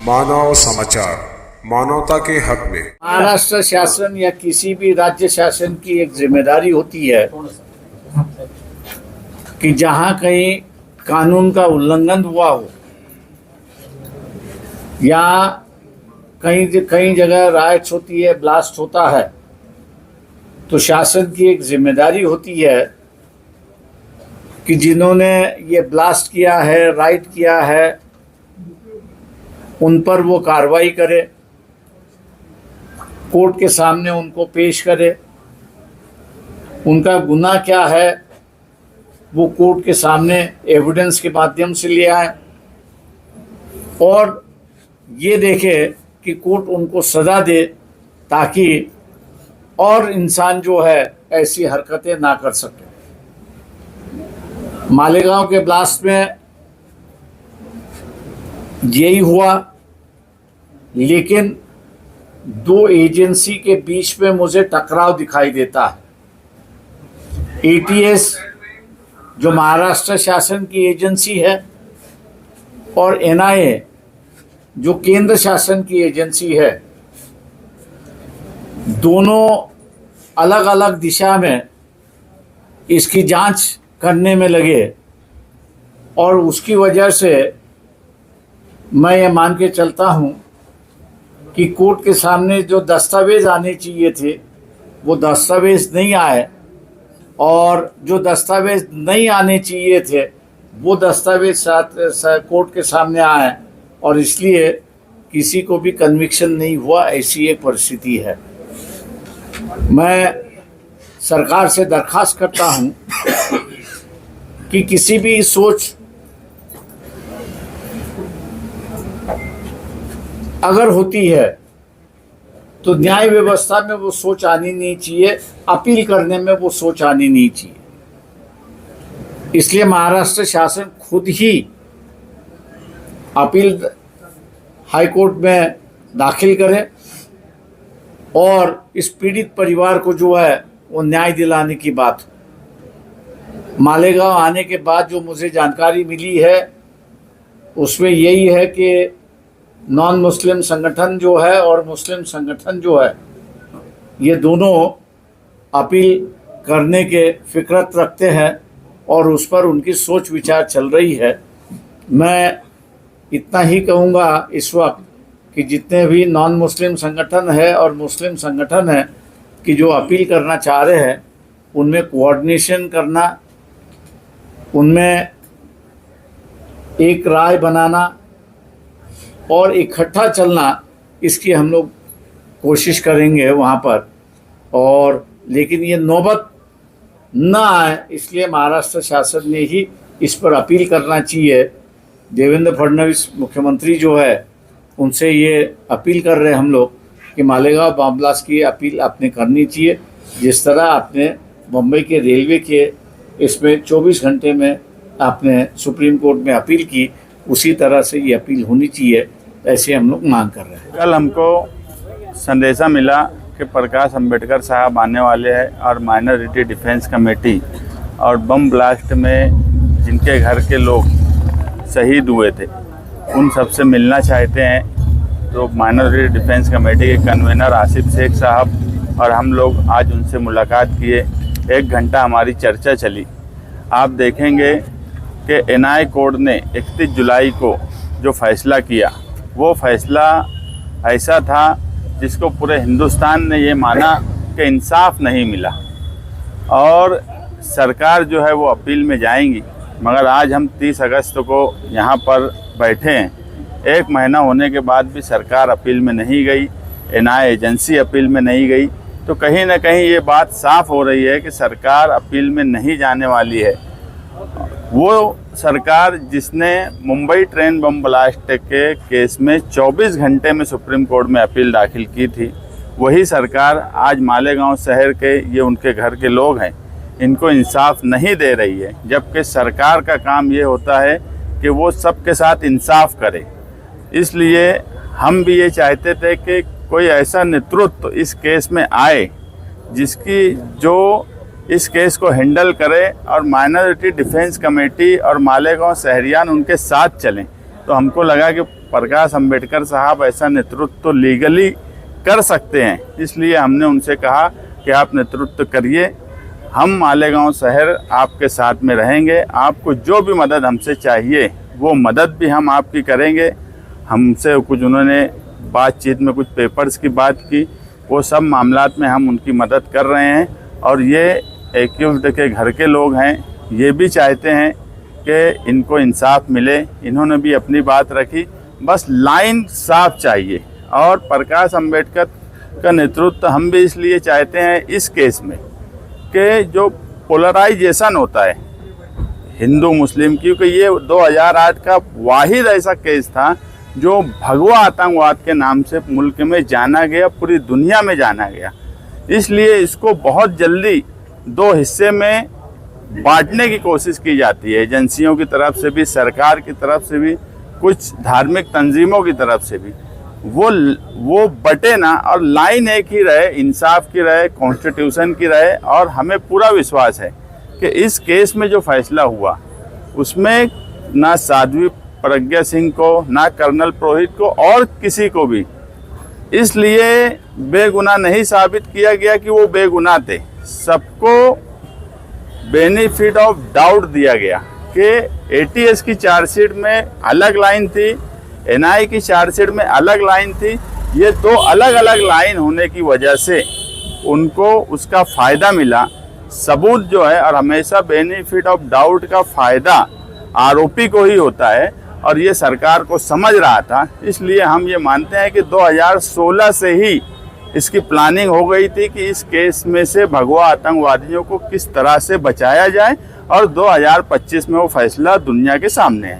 मानव समाचार, मानवता के हक में। महाराष्ट्र शासन या किसी भी राज्य शासन की एक जिम्मेदारी होती है कि जहां कहीं कानून का उल्लंघन हुआ हो या कहीं जगह राइट्स होती है, ब्लास्ट होता है, तो शासन की एक जिम्मेदारी होती है कि जिन्होंने ये ब्लास्ट किया है, राइट किया है, उन पर वो कार्रवाई करे, कोर्ट के सामने उनको पेश करे, उनका गुनाह क्या है वो कोर्ट के सामने एविडेंस के माध्यम से ले आए और ये देखे कि कोर्ट उनको सज़ा दे ताकि और इंसान जो है ऐसी हरकतें ना कर सके। मालेगांव के ब्लास्ट में यही हुआ, लेकिन दो एजेंसी के बीच में मुझे टकराव दिखाई देता है। एटीएस जो महाराष्ट्र शासन की एजेंसी है और एनआईए जो केंद्र शासन की एजेंसी है, दोनों अलग अलग दिशा में इसकी जांच करने में लगे और उसकी वजह से मैं ये मान के चलता हूँ कि कोर्ट के सामने जो दस्तावेज आने चाहिए थे वो दस्तावेज नहीं आए और जो दस्तावेज नहीं आने चाहिए थे वो दस्तावेज कोर्ट के सामने आए और इसलिए किसी को भी कन्विक्शन नहीं हुआ। ऐसी एक परिस्थिति है। मैं सरकार से दरख्वास्त करता हूँ कि किसी भी सोच अगर होती है तो न्याय व्यवस्था में वो सोच आनी नहीं चाहिए, अपील करने में वो सोच आनी नहीं चाहिए। इसलिए महाराष्ट्र शासन खुद ही अपील हाई कोर्ट में दाखिल करे और इस पीड़ित परिवार को जो है वो न्याय दिलाने की बात। मालेगांव आने के बाद जो मुझे जानकारी मिली है उसमें यही है कि नॉन मुस्लिम संगठन जो है और मुस्लिम संगठन जो है ये दोनों अपील करने के फिक्रत रखते हैं और उस पर उनकी सोच विचार चल रही है। मैं इतना ही कहूँगा इस वक्त कि जितने भी नॉन मुस्लिम संगठन है और मुस्लिम संगठन है कि जो अपील करना चाह रहे हैं उनमें कोऑर्डिनेशन करना, उनमें एक राय बनाना और इकट्ठा चलना, इसकी हम लोग कोशिश करेंगे वहाँ पर। और लेकिन ये नौबत ना आए इसलिए महाराष्ट्र शासन ने ही इस पर अपील करना चाहिए। देवेंद्र फडणवीस मुख्यमंत्री जो है उनसे ये अपील कर रहे हैं हम लोग कि मालेगांव बम ब्लास्ट की अपील आपने करनी चाहिए। जिस तरह आपने मुंबई के रेलवे के इसमें 24 घंटे में आपने सुप्रीम कोर्ट में अपील की, उसी तरह से ये अपील होनी चाहिए, ऐसे हम लोग मांग कर रहे हैं। कल हमको संदेशा मिला कि प्रकाश अंबेडकर साहब आने वाले हैं और माइनॉरिटी डिफेंस कमेटी और बम ब्लास्ट में जिनके घर के लोग शहीद हुए थे उन सबसे मिलना चाहते हैं। तो माइनॉरिटी डिफेंस कमेटी के कन्वीनर आसिफ शेख साहब और हम लोग आज उनसे मुलाकात किए। 1 घंटा हमारी चर्चा चली। आप देखेंगे कि एनआई कोर्ट ने 31 जुलाई को जो फैसला किया वो फैसला ऐसा था जिसको पूरे हिंदुस्तान ने ये माना कि इंसाफ नहीं मिला और सरकार जो है वो अपील में जाएंगी। मगर आज हम 30 अगस्त को यहाँ पर बैठे हैं, 1 महीना होने के बाद भी सरकार अपील में नहीं गई, एनआई एजेंसी अपील में नहीं गई। तो कहीं ना कहीं ये बात साफ हो रही है कि सरकार अपील में नहीं जाने वाली है। वो सरकार जिसने मुंबई ट्रेन बम ब्लास्ट के केस में 24 घंटे में सुप्रीम कोर्ट में अपील दाखिल की थी, वही सरकार आज मालेगांव शहर के ये उनके घर के लोग हैं, इनको इंसाफ नहीं दे रही है। जबकि सरकार का काम ये होता है कि वो सबके साथ इंसाफ करे। इसलिए हम भी ये चाहते थे कि कोई ऐसा नेतृत्व इस केस में आए जो इस केस को हैंडल करे और माइनॉरिटी डिफेंस कमेटी और मालेगांव शहरियान उनके साथ चलें। तो हमको लगा कि प्रकाश अंबेडकर साहब ऐसा नेतृत्व तो लीगली कर सकते हैं, इसलिए हमने उनसे कहा कि आप नेतृत्व करिए, हम मालेगांव शहर आपके साथ में रहेंगे, आपको जो भी मदद हमसे चाहिए वो मदद भी हम आपकी करेंगे। हमसे कुछ उन्होंने बातचीत में कुछ पेपर्स की बात की, वो सब मामलात में हम उनकी मदद कर रहे हैं। और ये एक्यूज्ड के घर के लोग हैं, ये भी चाहते हैं कि इनको इंसाफ मिले, इन्होंने भी अपनी बात रखी, बस लाइन साफ चाहिए। और प्रकाश अंबेडकर का नेतृत्व हम भी इसलिए चाहते हैं इस केस में कि जो पोलराइजेशन होता है हिंदू मुस्लिम, क्योंकि ये 2008 का वाहिद ऐसा केस था जो भगवा आतंकवाद के नाम से मुल्क में जाना गया, पूरी दुनिया में जाना गया। इसलिए इसको बहुत जल्दी 2 हिस्से में बांटने की कोशिश की जाती है, एजेंसियों की तरफ से भी, सरकार की तरफ से भी, कुछ धार्मिक तंजीमों की तरफ से भी। वो बटे ना और लाइन एक ही रहे, इंसाफ की रहे, कॉन्स्टिट्यूशन की रहे। और हमें पूरा विश्वास है कि इस केस में जो फैसला हुआ उसमें ना साध्वी प्रज्ञा सिंह को, ना कर्नल पुरोहित को और किसी को भी इसलिए बेगुनाह नहीं साबित किया गया कि वो बेगुनाह थे। सबको बेनिफिट ऑफ डाउट दिया गया कि एटीएस की चार्जशीट में अलग लाइन थी, एनआई की चार्जशीट में अलग लाइन थी। ये 2 अलग अलग लाइन होने की वजह से उनको उसका फ़ायदा मिला। सबूत जो है, और हमेशा बेनिफिट ऑफ डाउट का फ़ायदा आरोपी को ही होता है, और ये सरकार को समझ रहा था। इसलिए हम ये मानते हैं कि 2016 से ही इसकी प्लानिंग हो गई थी कि इस केस में से भगवा आतंकवादियों को किस तरह से बचाया जाए, और 2025 में वो फैसला दुनिया के सामने है।